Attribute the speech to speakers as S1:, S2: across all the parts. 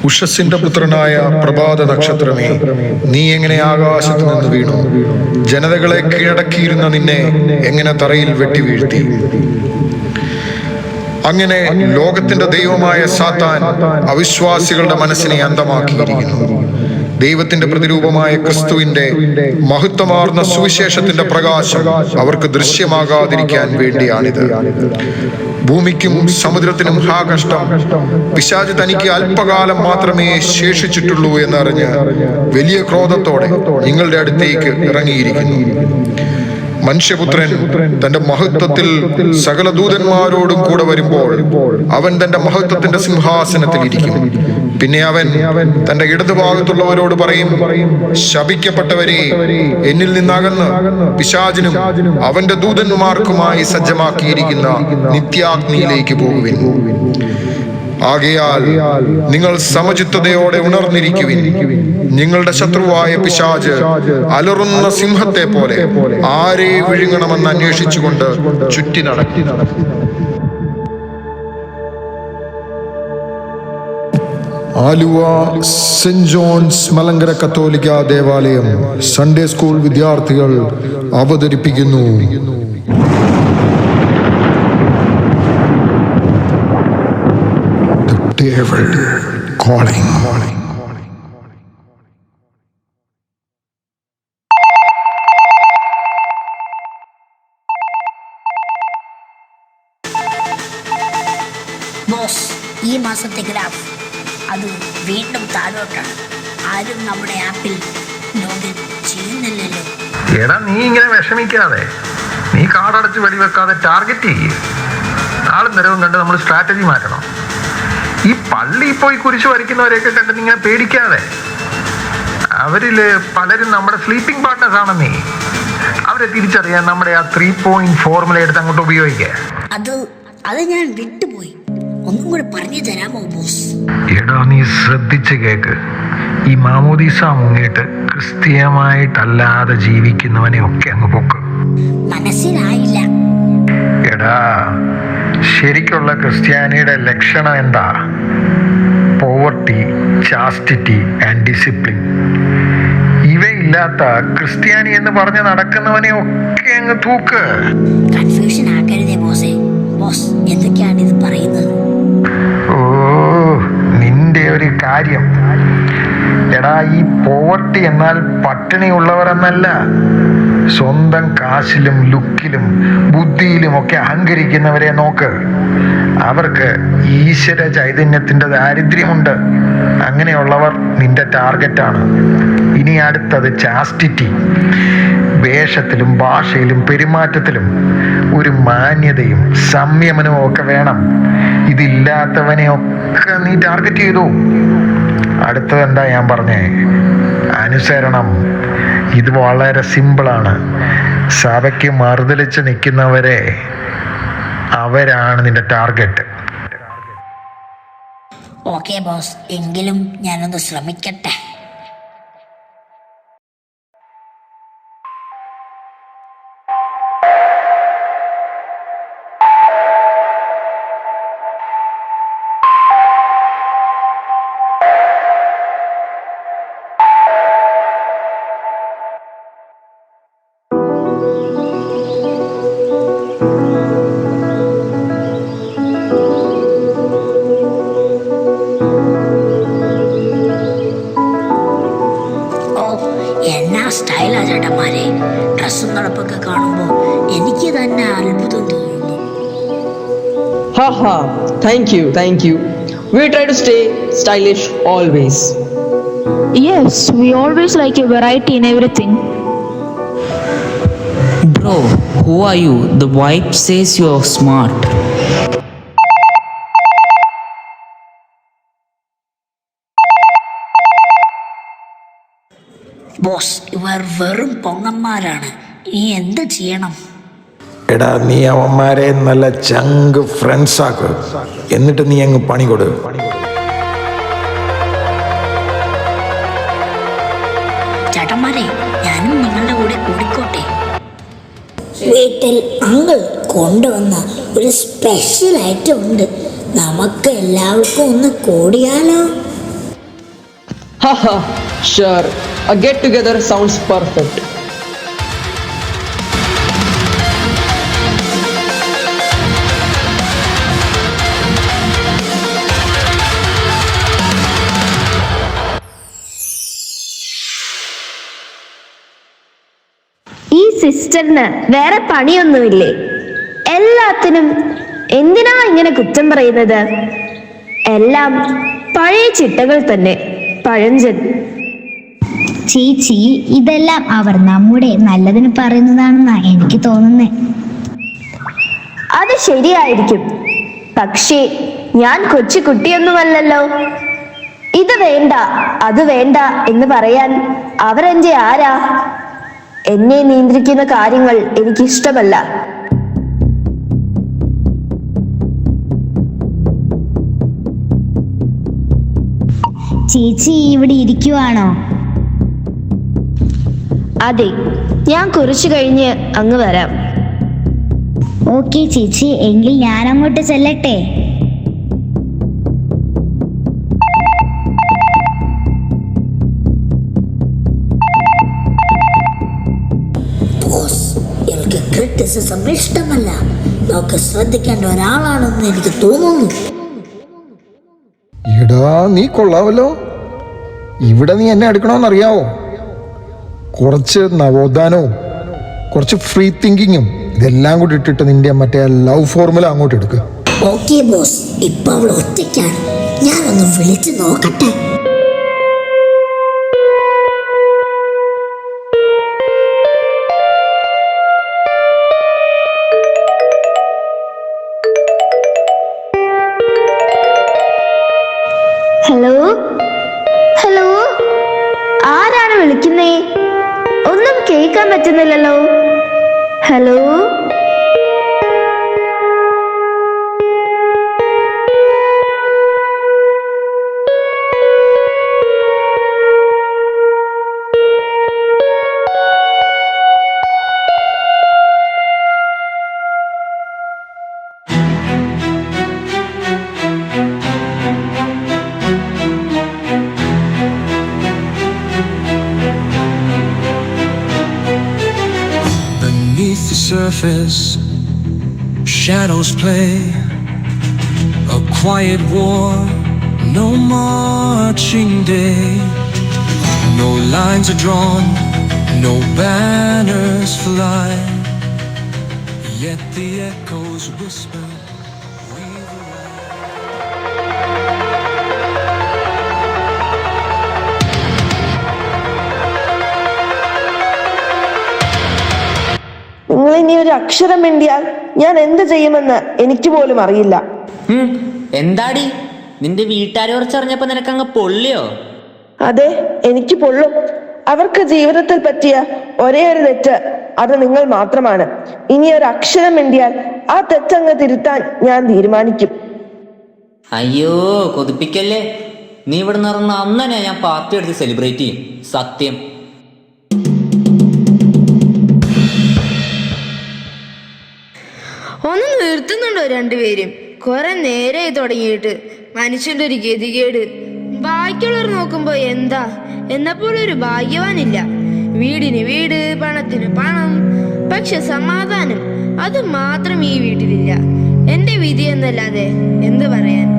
S1: ഉഷസ്സിന്റെ പുത്രനായ പ്രഭാത നക്ഷത്രമേ, നീ എങ്ങനെ ആകാശത്ത് നിന്ന് വീണു? ജനതകളെ കീഴടക്കിയിരുന്ന നിന്നെ എങ്ങനെ തറയിൽ വെട്ടിവീഴ്ത്തി? അങ്ങനെ ലോകത്തിന്റെ ദൈവമായ സാത്താൻ അവിശ്വാസികളുടെ മനസ്സിനെ അന്ധമാക്കിയിരിക്കുന്നു. ദൈവത്തിന്റെ പ്രതിരൂപമായ ക്രിസ്തുവിന്റെ മഹത്വമാർന്ന സുവിശേഷത്തിന്റെ പ്രകാശം അവർക്ക് ദൃശ്യമാകാതിരിക്കാൻ വേണ്ടിയാണിത്. ഭൂമിക്കും സമുദ്രത്തിനും ഹാ കഷ്ടം! പിശാച് തനിക്ക് അല്പകാലം മാത്രമേ ശേഷിച്ചിട്ടുള്ളൂ എന്നറിഞ്ഞ് വലിയ ക്രോധത്തോടെ നിങ്ങളുടെ അടുത്തേക്ക് ഇറങ്ങിയിരിക്കുന്നു. മനുഷ്യപുത്രൻ തന്റെ മഹത്വത്തിൽ സകല ദൂതന്മാരോടും കൂടെ വരുമ്പോൾ അവൻ തന്റെ മഹത്വത്തിന്റെ സിംഹാസനത്തിൽ ഇരിക്കും. പിന്നെ അവൻ തന്റെ ഇടതുഭാഗത്തുള്ളവരോട് പറയും, ശപിക്കപ്പെട്ടവരെ, എന്നിൽ നിന്നകന്ന് പിശാചിനും അവന്റെ ദൂതന്മാർക്കുമായി സജ്ജമാക്കിയിരിക്കുന്ന നിത്യാഗ്നിയിലേക്ക് പോകുവിൻ. ആകയാൽ നിങ്ങൾ സമചിത്തതയോടെ ഉണർന്നിരിക്കുവിൻ. നിങ്ങളുടെ ശത്രുവായ പിശാച് അലറുന്ന സിംഹത്തെ പോലെ ആരെ വിഴുങ്ങണമെന്ന് അന്വേഷിച്ചുകൊണ്ട് ചുറ്റി നടക്കി. ആലുവ സെന്റ് ജോൺസ് മലങ്കര കത്തോലിക്ക ദേവാലയം സൺഡേ സ്കൂൾ വിദ്യാർത്ഥികൾ അവതരിപ്പിക്കുന്നു Devil calling.
S2: ബോസ്, ഈ മാസത്തെ ഗ്രാഫ് അത് വീണ്ടും താഴോട്ടാണ്. ആരും നമ്മുടെ ആപ്പിൽ ലോഗിൻ ചെയ്യുന്നില്ലല്ലോ.
S3: എടാ, നീ ഇങ്ങനെ വിഷമിക്കാതെ, നീ കാർഡടച്ച് വെടിവെക്കാതെ ടാർഗറ്റ് ചെയ്യ്. നാളും നേരവും കണ്ട് നമ്മൾ സ്ട്രാറ്റജി മാറ്റണം. ഈ പള്ളിയിൽ പോയി കുരിശ് വരയ്ക്കുന്നവരെയൊക്കെ കണ്ട് നിങ്ങൾ പേടിക്കാതെ. അവരില് പലരും നമ്മുടെ സ്ലീപ്പിംഗ് പാർട്ട്നേഴ്സ് ആണെന്നേ. അവരെ തിരിച്ചറിയാൻ നമ്മുടെ ആ 3 പോയിന്റ് ഫോർമുല എടുത്ത് അങ്ങോട്ട് ഉപയോഗിക്കുക.
S2: അത് ഞാൻ വിട്ടുപോയി, ഒന്നും കൂടെ പറഞ്ഞു തരാമോ ബോസ്?
S3: എടാ, നീ ശ്രദ്ധിച്ച് കേക്ക്. ഈ മാമോദീസ മുങ്ങിയിട്ട് ക്രിസ്തീയമായിട്ടല്ലാതെ ജീവിക്കുന്നവനെ ഒക്കെ അങ്ങ് പൊക്ക്.
S2: മനസ്സിലായില്ല.
S3: എടാ, ശരിക്കുള്ള ക്രിസ്ത്യാനിയുടെ ലക്ഷണം എന്താ? Poverty, chastity and discipline. ഇവയില്ലാത്ത ക്രിസ്ത്യാനി എന്ന് പറഞ്ഞ് നടക്കുന്നവനെ ഒക്കെ അങ്ങ് തൂക്ക്.
S2: കൺഫ്യൂഷൻ ആക്കരുതേ ബോസേ. ബോസ്, എന്തൊക്കെയാണ് ഇത് പറയുന്നത്?
S3: ഓ, നിന്റെ ഒരു കാര്യം. എടാ, ഈ പോവർട്ടി എന്നാൽ പട്ടിണിയുള്ളവർ എന്നല്ല. സ്വന്തം കാശിലും ലുക്കിലും ബുദ്ധിയിലും ഒക്കെ അഹങ്കരിക്കുന്നവരെ നോക്ക്. അവർക്ക് ഈശ്വര ചൈതന്യത്തിന്റെ ദാരിദ്ര്യമുണ്ട്. അങ്ങനെയുള്ളവർ നിന്റെ ടാർഗറ്റാണ്. ഇനി അടുത്തത് ചാസ്റ്റിറ്റി. വേഷത്തിലും ഭാഷയിലും പെരുമാറ്റത്തിലും ഒരു മാന്യതയും സംയമനവും ഒക്കെ വേണം. ഇതില്ലാത്തവനെ ഒക്കെ നീ ടാർഗറ്റ് ചെയ്തു. അടുത്തത് എന്താ ഞാൻ പറഞ്ഞേ? അനുസരണം. ഇത് വളരെ സിമ്പിളാണ്. സഭയ്ക്ക് മറുതലിച്ച് നിൽക്കുന്നവരെ, അവരാണ് നിന്റെ ടാർഗറ്റ്.
S2: ഓക്കെ ബോസ്, എങ്കിലും ഞാനൊന്ന് ശ്രമിക്കട്ടെ. എന്നാ സ്റ്റൈലാ ചേട്ടന്മാരെ. ഡ്രസ്സും നടപ്പൊക്കെ കാണുമ്പോൾ എനിക്ക് തന്നെ അത്ഭുതം തോന്നുന്നു.
S4: Haha, thank you. We try to stay stylish always.
S5: Yes, we always like a variety in everything.
S6: Bro, who are you? The wife says you're smart.
S2: Boss, ഇവർ വെറും പൊങ്ങന്മാരാണ്. ഇനി എന്ത് ചെയ്യണം?
S1: എടാ, നീ അവന്മാരെ നല്ല ചങ്ക് ഫ്രണ്ട്സ് ആക്ക്. എന്നിട്ട് നീ അങ്ങ് പണി കൊടു.
S2: ചേട്ടന്മാരെ, ഞാനും നിങ്ങളുടെ കൂടെ കൂടിക്കോട്ടെ. വീട്ടിൽ അങ്കിൾ കൊണ്ടുവന്ന ഒരു സ്പെഷ്യൽ ഐറ്റം ഉണ്ട്. നമുക്ക് എല്ലാവർക്കും ഒന്ന് കൂടിയാലോ?
S4: Haha, sure. A get together sounds perfect.
S5: ഈ സിസ്റ്ററിന് വേറെ പണിയൊന്നുമില്ലേ? എല്ലാത്തിനും എന്തിനാ ഇങ്ങനെ കുറ്റം പറയുന്നത്? എല്ലാം പഴയ ചിട്ടകൾ തന്നെ, പഴഞ്ചൻ.
S7: ചേച്ചി, ഇതെല്ലാം അവർ നമ്മുടെ നല്ലതിന് പറയുന്നതാണെന്നാ എനിക്ക് തോന്നുന്നേ.
S5: അത് ശരിയായിരിക്കും, പക്ഷേ ഞാൻ കൊച്ചു കുട്ടിയൊന്നുമല്ലല്ലോ. ഇത് വേണ്ട അത് വേണ്ട എന്ന് പറയാൻ അവരെന്റെ ആരാ? എന്നെ നിയന്ത്രിക്കുന്ന കാര്യങ്ങൾ എനിക്കിഷ്ടമല്ല.
S7: ചേച്ചി ഇവിടെ ഇരിക്കുവാണോ?
S5: അതെ, ഞാൻ കുറച്ചു കഴിഞ്ഞ് അങ്ങ് വരാം.
S7: ഓക്കെ ചേച്ചി, എങ്കിൽ ഞാൻ അങ്ങോട്ട് ചെല്ലട്ടെ.
S2: ബോസ്, എനിക്ക് ക്രിറ്റിസിസം ഇഷ്ടമല്ല. നമുക്ക് ശ്രദ്ധിക്കേണ്ട ഒരാളാണെന്ന് എനിക്ക് തോന്നുന്നു.
S1: എടാ, നീ കൊള്ളാവല്ലോ. ഇവിടെ നീ എന്നെ എടുക്കണമെന്നറിയാവോ? കുറച്ച് നവോത്ഥാനവും കുറച്ച് ഫ്രീ തിങ്കിങ്ങും ഇതെല്ലാം കൂടി ഇട്ടിട്ട് നിന്റെ മറ്റേ ലവ് ഫോർമുല അങ്ങോട്ട് എടുക്കുക.
S2: ഓക്കെ ബോസ്, ഇപ്പൊ അവൾ ഒറ്റയ്ക്കാണ്. ഞാനൊന്ന് വിളിച്ചു നോക്കട്ടെ.
S5: ഹലോ ഹലോ, ആരാണ് വിളിക്കുന്നേ? ഒന്നും കേൾക്കാൻ പറ്റുന്നില്ലല്ലോ. Hello,
S8: Beneath the surface, shadows play a quiet war, no marching day. No lines are drawn, no banners fly, yet the echoes whisper, we will rise.
S9: നിങ്ങൾ ഇനി ഒരു അക്ഷരം മിണ്ടിയാൽ ഞാൻ എന്ത് ചെയ്യുമെന്ന് എനിക്ക് പോലും അറിയില്ല.
S6: എന്താടി നിന്റെ വീട്ടുകാരെ കുറിച്ചറിഞ്ഞപ്പോ നിനക്കങ്ങ് പൊള്ളിയോ?
S9: അതെ, എനിക്ക് പൊള്ളും. അവർക്ക് ജീവിതത്തിൽ പറ്റിയ ഒരേ ഒരു തെറ്റ് അത് നിങ്ങൾ മാത്രമാണ്. ഇനി ഒരു അക്ഷരം മിണ്ടിയാൽ ആ തെറ്റങ്ങ് തിരുത്താൻ ഞാൻ തീരുമാനിക്കും.
S6: അയ്യോ, കൊതിപ്പിക്കല്ലേ. നീ ഇവിടെ നിന്ന് അന്ന് തന്നെ ഞാൻ പാർട്ടി എടുത്ത് സെലിബ്രേറ്റ് ചെയ്യും. സത്യം.
S10: ഒന്ന് നിർത്തുന്നുണ്ടോ രണ്ടുപേരും? കുറെ നേരമായി തുടങ്ങിയിട്ട്. മനുഷ്യന്റെ ഒരു ഗതികേട്. ബാക്കിയുള്ളവർ നോക്കുമ്പോ എന്താ, എന്നെപ്പോലെ ഒരു ഭാഗ്യവാനില്ല. വീടിന് വീട്, പണത്തിന് പണം, പക്ഷെ സമാധാനം അത് മാത്രം ഈ വീട്ടിലില്ല. എന്റെ വിധി എന്നല്ലാതെ എന്ത് പറയാൻ.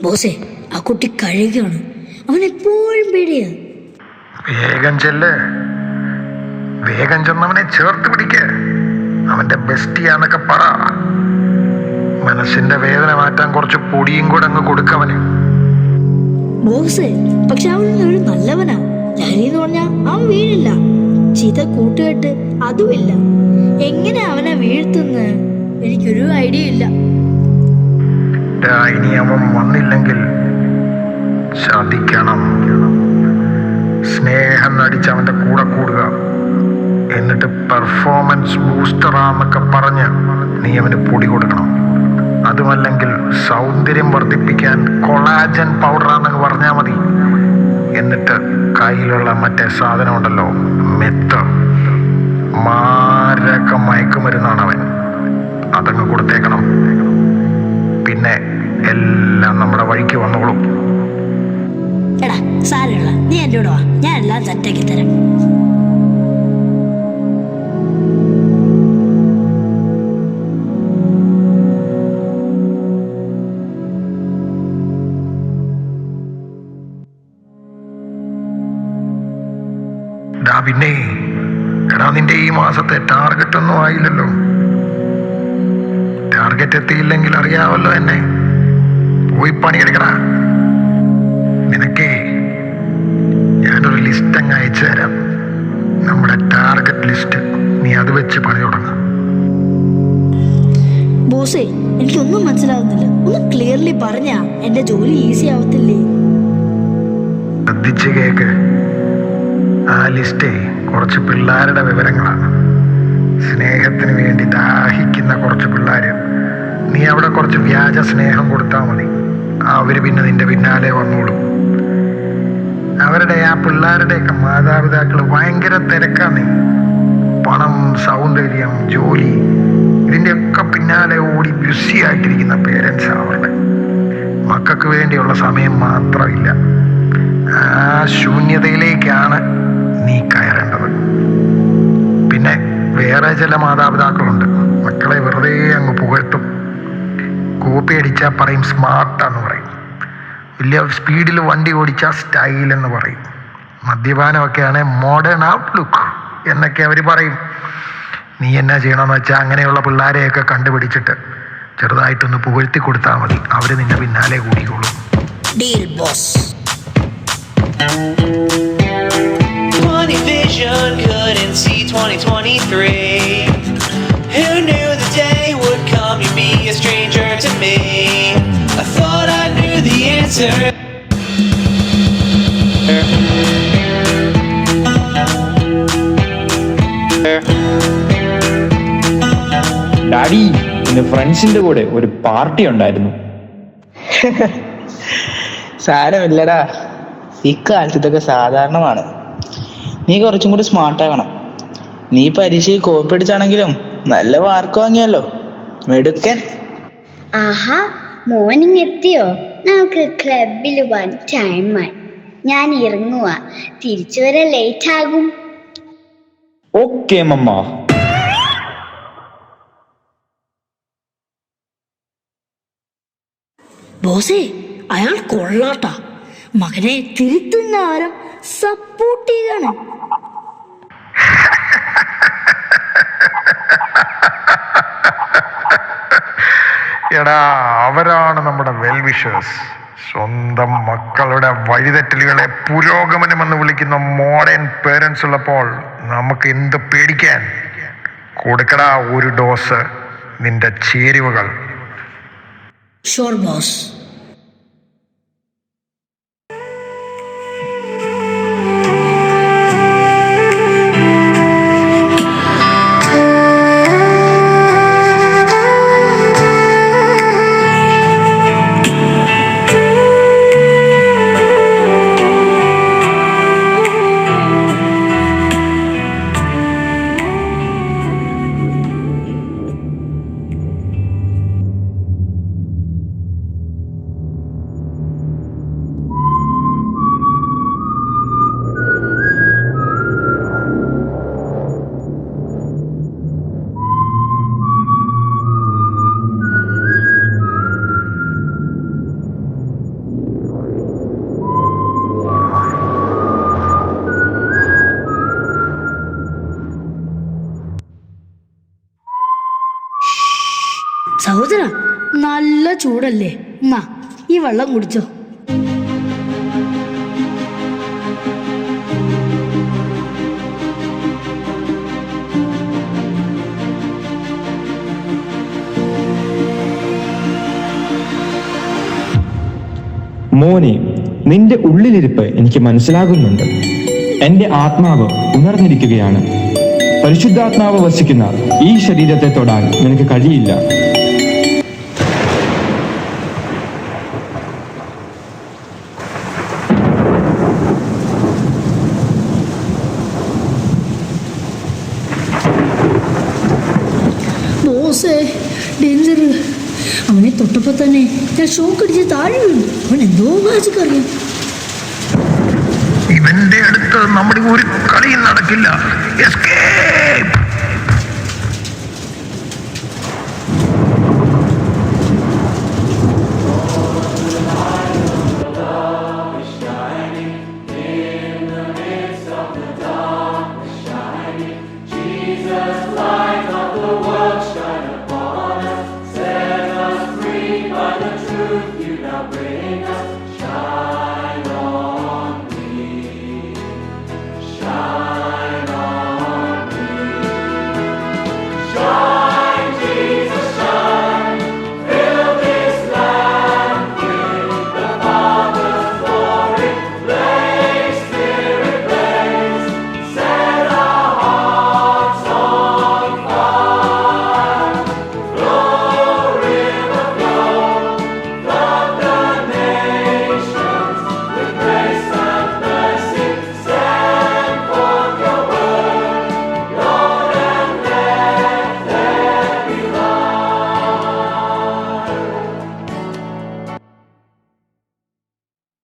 S2: ബോസേ, ആ കുട്ടി കഴുകയാണ്. അവൻ എപ്പോഴും പേടിയാ.
S3: വേഗം ചെല്ല്, വേഗം ചെന്നവനെ ചേർത്ത് പിടിക്ക. അവന്റെ ബെസ്റ്റിയാന്നൊക്കെ പറ. മനസ്സിന്റെ വേദന മാറ്റാൻ കുറച്ച് പൊടിയും കൂടെ അങ്ങ് കൊടുക്കവന്.
S2: ബോസേ, പക്ഷെ അവൻ ഒരു നല്ലവനാ. ലഹരി എന്ന് പറഞ്ഞാ അവൻ വീഴില്ല. ചീത്ത കൂട്ടുകെട്ട് അതുമില്ല. എങ്ങനെ അവനെ വീഴ്ത്തുന്ന എനിക്കൊരു ഐഡിയ ഇല്ല.
S3: ഇനി അവൻ വന്നില്ലെങ്കിൽ ചതിക്കണം. സ്നേഹം നടിച്ച് അവന്റെ കൂടെ കൂടുക. എന്നിട്ട് പെർഫോമൻസ് ബൂസ്റ്ററാന്നൊക്കെ പറഞ്ഞ് നീ അവന് പൊടി കൊടുക്കണം. അതുമല്ലെങ്കിൽ സൗന്ദര്യം വർദ്ധിപ്പിക്കാൻ കൊളാജൻ പൗഡറാന്നൊക്കെ പറഞ്ഞാൽ മതി. എന്നിട്ട് കൈ കയ്യിലുള്ള മറ്റേ സാധനം ഉണ്ടല്ലോ, മെത്ത്, മാരക മയക്കുമരുന്നാണ് അവൻ. അതങ്ങ് കൊടുത്തേക്കണം. പിന്നെ എല്ലാം നമ്മുടെ വഴിക്ക് വന്നോളും.
S2: എടാ സാരമില്ല, നീ എൻ്റെ കൂടെ വാ, ഞാൻ എല്ലാം സെറ്റാക്കി തരാം.
S3: പിന്നെ എടാ, നിന്റെ ഈ മാസത്തെ ടാർഗറ്റ് ഒന്നും ആയില്ലല്ലോ. ടാർഗറ്റ് എത്തിയില്ലെങ്കിൽ അറിയാവല്ലോ എന്നെ. പോയി പണിയെടുക്കടാ. നിനക്കേ ഞാനൊരു ലിസ്റ്റ് അങ്ങ് അയച്ചു തരാം, നമ്മുടെ ടാർഗറ്റ് ലിസ്റ്റ്. നീ അത് വെച്ച് പണി തുടങ്ങും.
S2: ബോസേ, എനിക്കൊന്നും മനസ്സിലാവുന്നില്ല. ഒന്ന് ക്ലിയർലി പറഞ്ഞാ എന്റെ ജോലി ഈസി ആവത്തില്ലേ?
S3: ശ്രദ്ധിച്ച് കേക്ക്. ആ ലിസ്റ്റേ കുറച്ച് പിള്ളേരുടെ വിവരങ്ങളാണ്. സ്നേഹത്തിന് വേണ്ടി ദാഹിക്കുന്ന കുറച്ച് പിള്ളേർ. നീ അവിടെ കുറച്ച് വ്യാജ സ്നേഹം കൊടുത്താൽ മതി, അവർ പിന്നെ നിന്റെ പിന്നാലെ വന്നോളും. അവരുടെ ആ പിള്ളേരുടെയൊക്കെ മാതാപിതാക്കൾ ഭയങ്കര തിരക്കാണ്. പണം, സൗന്ദര്യം, ജോലി, ഇതിൻ്റെയൊക്കെ പിന്നാലെ ഓടി ബിസി ആയിട്ടിരിക്കുന്ന പേരൻസ്. അവരുടെ മക്കൾക്ക് വേണ്ടിയുള്ള സമയം മാത്രമില്ല. ആ ശൂന്യതയിലേക്കാണ് നീ കയറേണ്ടത്. പിന്നെ വേറെ ചില മാതാപിതാക്കളുണ്ട്, മക്കളെ വെറുതെ അങ്ങ് പുകഴ്ത്തും. കോപ്പി അടിച്ചാൽ പറയും സ്മാർട്ടാന്ന് പറയും, വലിയ സ്പീഡിൽ വണ്ടി ഓടിച്ചാൽ സ്റ്റൈൽ എന്ന് പറയും, മദ്യപാനമൊക്കെയാണ് മോഡേൺ ഔട്ട്ലുക്ക് എന്നൊക്കെ അവർ പറയും. നീ എന്നാ ചെയ്യണമെന്ന് വെച്ചാൽ അങ്ങനെയുള്ള പിള്ളേരെയൊക്കെ കണ്ടുപിടിച്ചിട്ട് ചെറുതായിട്ടൊന്ന് പുകഴ്ത്തി കൊടുത്താൽ മതി, അവർ നിന്റെ പിന്നാലെ കൂടിക്കോളും.
S2: Deal boss.
S11: Funny vision, couldn't see 2023. Who knew the day would come, you'd be a stranger to me. I thought I knew the answer.
S12: Daddy, ഇന്ന് ഫ്രണ്ട്സിന്റെ കൂടെ ഒരു പാർട്ടി ഉണ്ടായിരുന്നു.
S13: സാരമില്ലടാ, ഇക്കാലത്ത് ഇതൊക്കെ സാധാരണമാണ്. നീ കുറച്ചും കൂടി സ്മാർട്ടാകണം. നീ പരീക്ഷയിൽ കോപ്പി അടിച്ചാണെങ്കിലും നല്ല മാർക്ക് വാങ്ങിയല്ലോ, മെടുക്കൻ.
S7: ആഹാ, മോർണിംഗ് എത്തിയോ? നമുക്ക് ക്ലബിൽ പോവാൻ ടൈമായി. ഞാൻ ഇറങ്ങുവാ, തിരിച്ചു വരെ ലേറ്റ് ആകും.
S12: ഓക്കെ മമ്മ.
S2: ബോസേ, അയാൾ കൊള്ളാട്ടാ. മകനെ തിരുത്തുന്ന ആരും സപ്പോർട്ട് ചെയ്താണ്.
S3: എടാ, അവരാണ് നമ്മുടെ വെൽവിഷേഴ്സ്. സ്വന്തം മക്കളുടെ വഴിതെറ്റലുകളെ പുരോഗമനമെന്ന് വിളിക്കുന്ന മോഡേൺ പേരൻസ് ഉള്ളപ്പോൾ നമുക്ക് എന്ത് പേടിക്കാൻ? കൊടുക്കടാ ഒരു ഡോസ് നിന്റെ ചേരുവകൾ.
S2: ഷോർ ബോസ്. സഹോദര, നല്ല ചൂടല്ലേ? എന്നാ ഈ വെള്ളം കുടിച്ചോ.
S12: മോനെ, നിന്റെ ഉള്ളിലിരിപ്പ് എനിക്ക് മനസ്സിലാകുന്നുണ്ട്. എന്റെ ആത്മാവ് ഉണർന്നിരിക്കുകയാണ്. പരിശുദ്ധാത്മാവ് വസിക്കുന്ന ഈ ശരീരത്തെ തൊടാൻ നിനക്ക് കഴിയില്ല.
S2: അവനെ തൊട്ടപ്പോ തന്നെ ഞാൻ ഷോക്ക് അടിച്ച് താഴെ വീണു. അവൻ എന്തോ മാജിക് അറിയാം.
S3: ഇവന്റെ അടുത്ത് നമ്മുടെ ഒരു കളിയും നടക്കില്ല. എസ്കേപ്പ്.